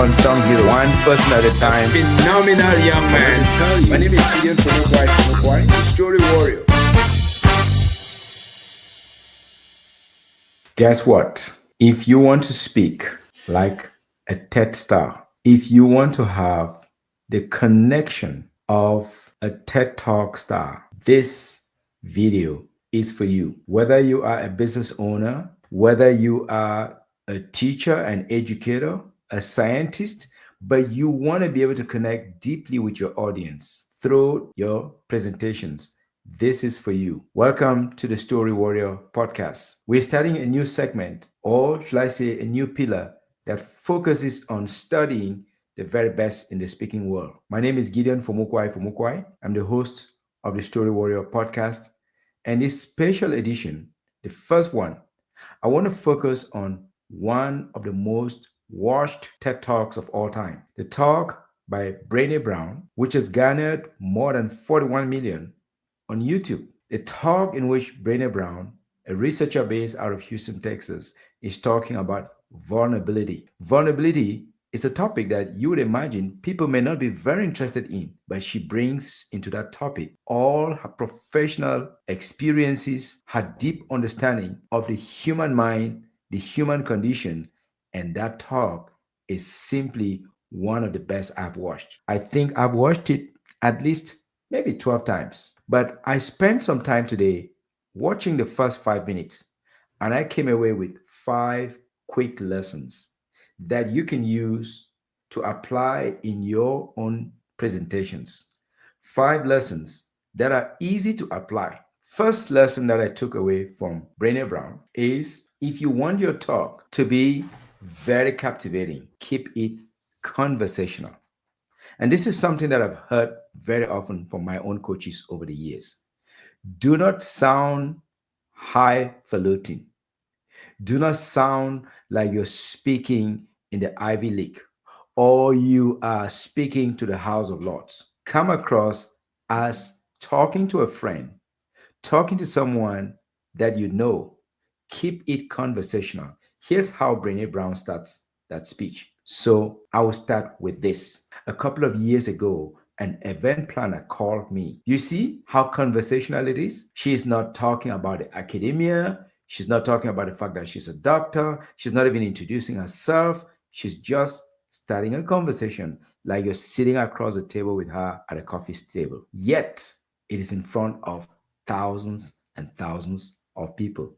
unsung hero, one person at a time. Phenomenal young man. My name is Gideon For-mukwai, the story warrior. Guess what? If you want to speak like a TED star, if you want to have the connection of a TED Talk star, this video is for you. Whether you are a business owner, whether you are a teacher, an educator, a scientist, but you want to be able to connect deeply with your audience through your presentations, this is for you. Welcome to the Story Warrior podcast. We're starting a new segment, or should I say a new pillar, that focuses on studying the very best in the speaking world. My name is Gideon For-mukwai. I'm the host of the Story Warrior podcast. And this special edition, the first one, I want to focus on one of the most watched TED Talks of all time. The talk by Brené Brown, which has garnered more than 41 million on YouTube. The talk in which Brené Brown, a researcher based out of Houston, Texas, is talking about vulnerability. Vulnerability is a topic that you would imagine people may not be very interested in, but she brings into that topic all her professional experiences, her deep understanding of the human mind, the human condition, and that talk is simply one of the best I've watched. I think I've watched it at least maybe 12 times, but I spent some time today watching the first 5 minutes, and I came away with 5 quick lessons that you can use to apply in your own presentations. 5 lessons that are easy to apply. First lesson that I took away from Brené Brown is, if you want your talk to be very captivating, keep it conversational. And this is something that I've heard very often from my own coaches over the years. Do not sound highfalutin. Do not sound like you're speaking in the Ivy League or you are speaking to the House of Lords. Come across as talking to a friend, talking to someone that you know. Keep it conversational. Here's how Brené Brown starts that speech. So I will start with this. A couple of years ago, an event planner called me. You see how conversational it is? She is not talking about the academia. She's not talking about the fact that she's a doctor. She's not even introducing herself. She's just starting a conversation like you're sitting across the table with her at a coffee table. Yet, it is in front of thousands and thousands of people.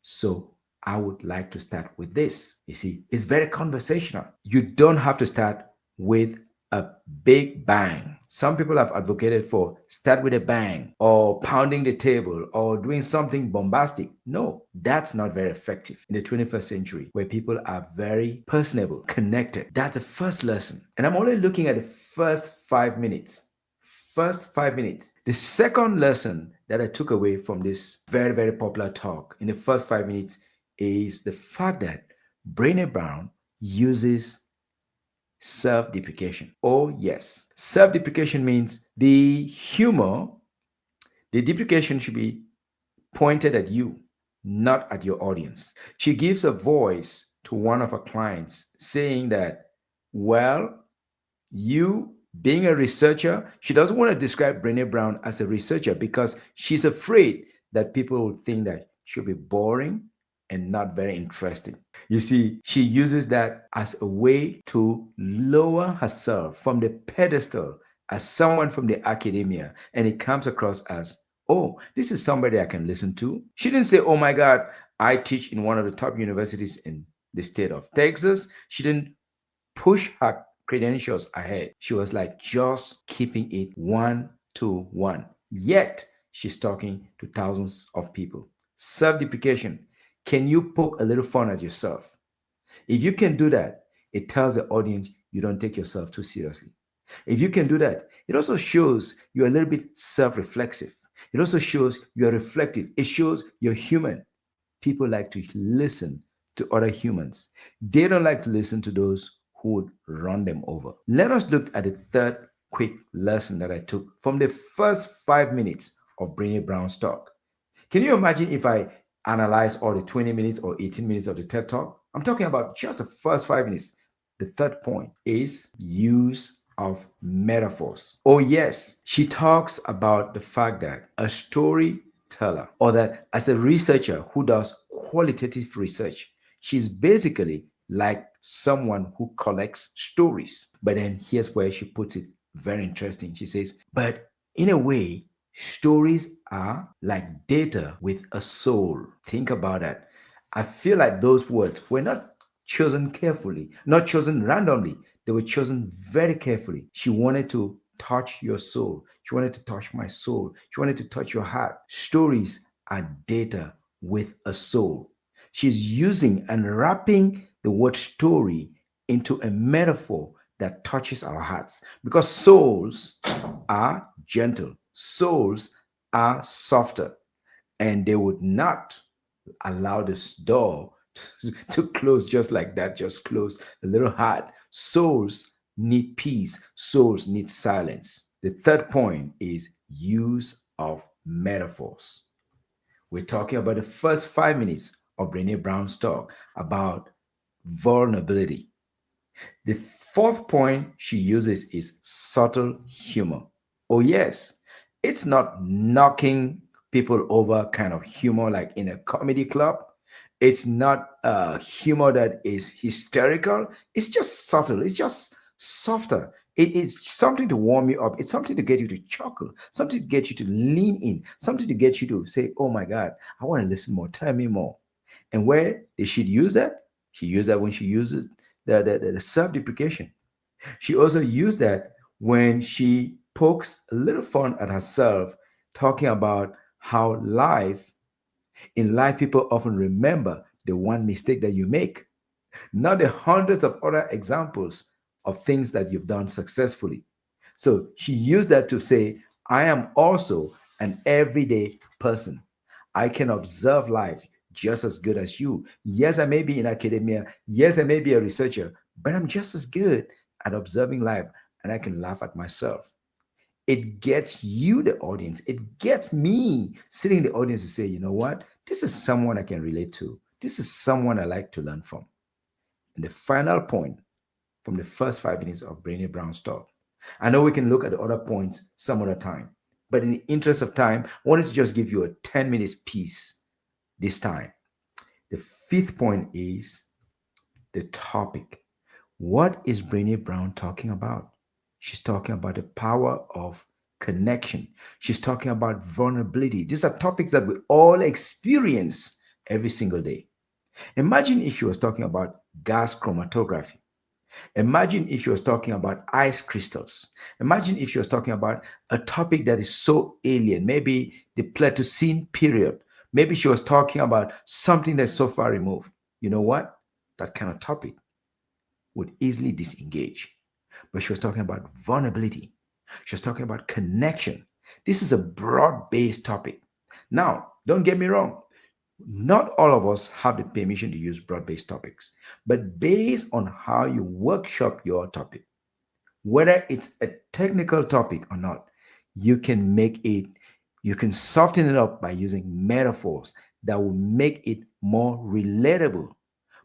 So I would like to start with this. You see, it's very conversational. You don't have to start with a big bang. Some people have advocated for start with a bang or pounding the table or doing something bombastic. No, that's not very effective in the 21st century where people are very personable, connected. That's the first lesson. And I'm only looking at the first 5 minutes. First 5 minutes. The second lesson that I took away from this very, very popular talk in the first 5 minutes is the fact that Brené Brown uses self-deprecation. Oh, yes. Self-deprecation means the humor, the deprecation should be pointed at you, not at your audience. She gives a voice to one of her clients saying that, well, you being a researcher, she doesn't want to describe Brené Brown as a researcher because she's afraid that people will think that she'll be boring and not very interesting. You see, she uses that as a way to lower herself from the pedestal as someone from the academia, and it comes across as, oh, this is somebody I can listen to. She didn't say, oh my God, I teach in one of the top universities in the state of Texas. She didn't push her credentials ahead. She was like just keeping it 1-to-1. Yet she's talking to thousands of people. Self-deprecation. Can you poke a little fun at yourself? If you can do that, it tells the audience you don't take yourself too seriously. If you can do that, it also shows you're a little bit self-reflexive. It also shows you're reflective. It shows you're human. People like to listen to other humans. They don't like to listen to those who would run them over. Let us look at the third quick lesson that I took from the first 5 minutes of Brené Brown's talk. Can you imagine if I analyze all the 20 minutes or 18 minutes of the TED Talk? I'm talking about just the first 5 minutes. The third point is use of metaphors. Oh, yes, she talks about the fact that a storyteller, or that as a researcher who does qualitative research, she's basically like someone who collects stories. But then here's where she puts it very interesting. She says, but in a way, stories are like data with a soul. Think about that. I feel like those words were not chosen carefully, not chosen randomly. They were chosen very carefully. She wanted to touch your soul. She wanted to touch my soul. She wanted to touch your heart. Stories are data with a soul. She's using and wrapping the word story into a metaphor that touches our hearts because souls are gentle, souls are softer, and they would not allow this door to close just like that, just close a little heart. Souls need peace, souls need silence. The third point is use of metaphors. We're talking about the first 5 minutes of Brené Brown's talk about vulnerability. The fourth point she uses is subtle humor. Oh, yes, it's not knocking people over kind of humor like in a comedy club. It's not humor that is hysterical. It's just subtle. It's just softer. It's something to warm you up. It's something to get you to chuckle, something to get you to lean in, something to get you to say, oh my God, I want to listen more. Tell me more. And where did she use that? She used that when she uses the self-deprecation. She also used that when she pokes a little fun at herself, talking about how in life, people often remember the one mistake that you make, not the hundreds of other examples of things that you've done successfully. So she used that to say, I am also an everyday person. I can observe life just as good as you. Yes, I may be in academia. Yes, I may be a researcher, but I'm just as good at observing life and I can laugh at myself. It gets you, the audience. It gets me sitting in the audience to say, you know what? This is someone I can relate to. This is someone I like to learn from. And the final point from the first 5 minutes of Brené Brown's talk. I know we can look at the other points some other time, but in the interest of time, I wanted to just give you a 10 minutes piece this time. The fifth point is the topic. What is Brené Brown talking about? She's talking about the power of connection. She's talking about vulnerability. These are topics that we all experience every single day. Imagine if she was talking about gas chromatography. Imagine if she was talking about ice crystals. Imagine if she was talking about a topic that is so alien, maybe the Pleistocene period. Maybe she was talking about something that's so far removed. You know what? That kind of topic would easily disengage. But she was talking about vulnerability. She was talking about connection. This is a broad based topic. Now, don't get me wrong. Not all of us have the permission to use broad based topics, but based on how you workshop your topic, whether it's a technical topic or not, you can make it, you can soften it up by using metaphors that will make it more relatable,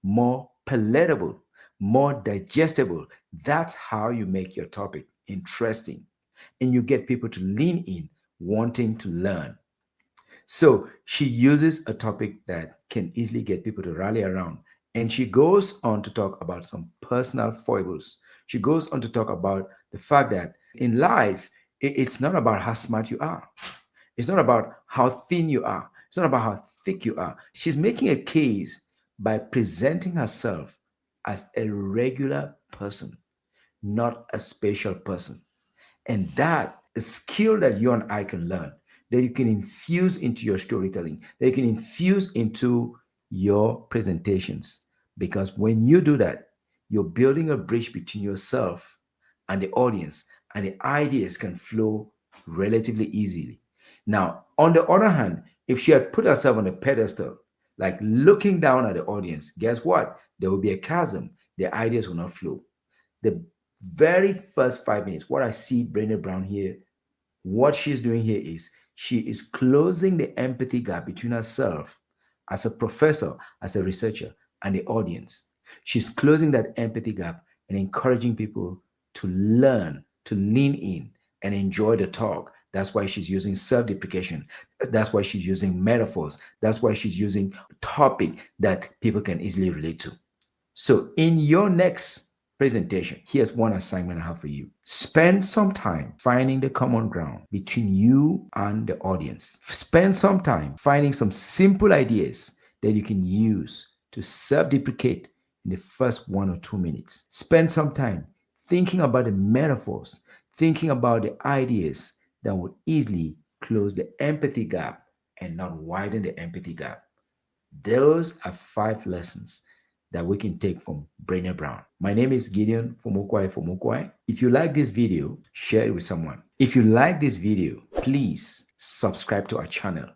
more palatable, more digestible. That's how you make your topic interesting. And you get people to lean in, wanting to learn. So she uses a topic that can easily get people to rally around. And she goes on to talk about some personal foibles. She goes on to talk about the fact that in life, it's not about how smart you are. It's not about how thin you are. It's not about how thick you are. She's making a case by presenting herself as a regular person, not a special person. And that is skill that you and I can learn, that you can infuse into your storytelling, that you can infuse into your presentations. Because when you do that, you're building a bridge between yourself and the audience, and the ideas can flow relatively easily. Now, on the other hand, if she had put herself on a pedestal, like looking down at the audience, guess what? There will be a chasm. The ideas will not flow. The very first 5 minutes, what I see Brené Brown here, what she's doing here is she is closing the empathy gap between herself as a professor, as a researcher, and the audience. She's closing that empathy gap and encouraging people to learn, to lean in and enjoy the talk. That's why she's using self-deprecation. That's why she's using metaphors. That's why she's using topic that people can easily relate to. So, in your next presentation, here's one assignment I have for you. Spend some time finding the common ground between you and the audience. Spend some time finding some simple ideas that you can use to self deprecate in the first 1 or 2 minutes. Spend some time thinking about the metaphors, thinking about the ideas that would easily close the empathy gap and not widen the empathy gap. Those are 5 lessons that we can take from Brené Brown. My name is Gideon For-mukwai. If you like this video, share it with someone. If you like this video, please subscribe to our channel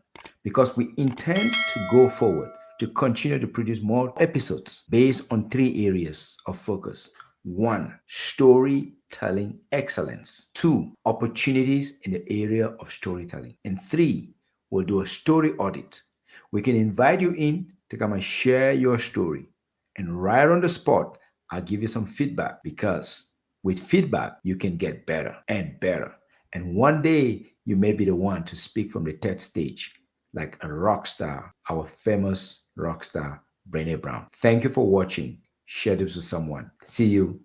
because we intend to go forward to continue to produce more episodes based on 3 areas of focus. 1, storytelling excellence. 2, opportunities in the area of storytelling. And 3, we'll do a story audit. We can invite you in to come and share your story. And right on the spot, I'll give you some feedback because with feedback, you can get better and better. And one day, you may be the one to speak from the TED stage like a rock star, our famous rock star, Brené Brown. Thank you for watching. Share this with someone. See you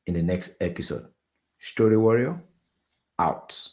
in the next episode. Story Warrior, out.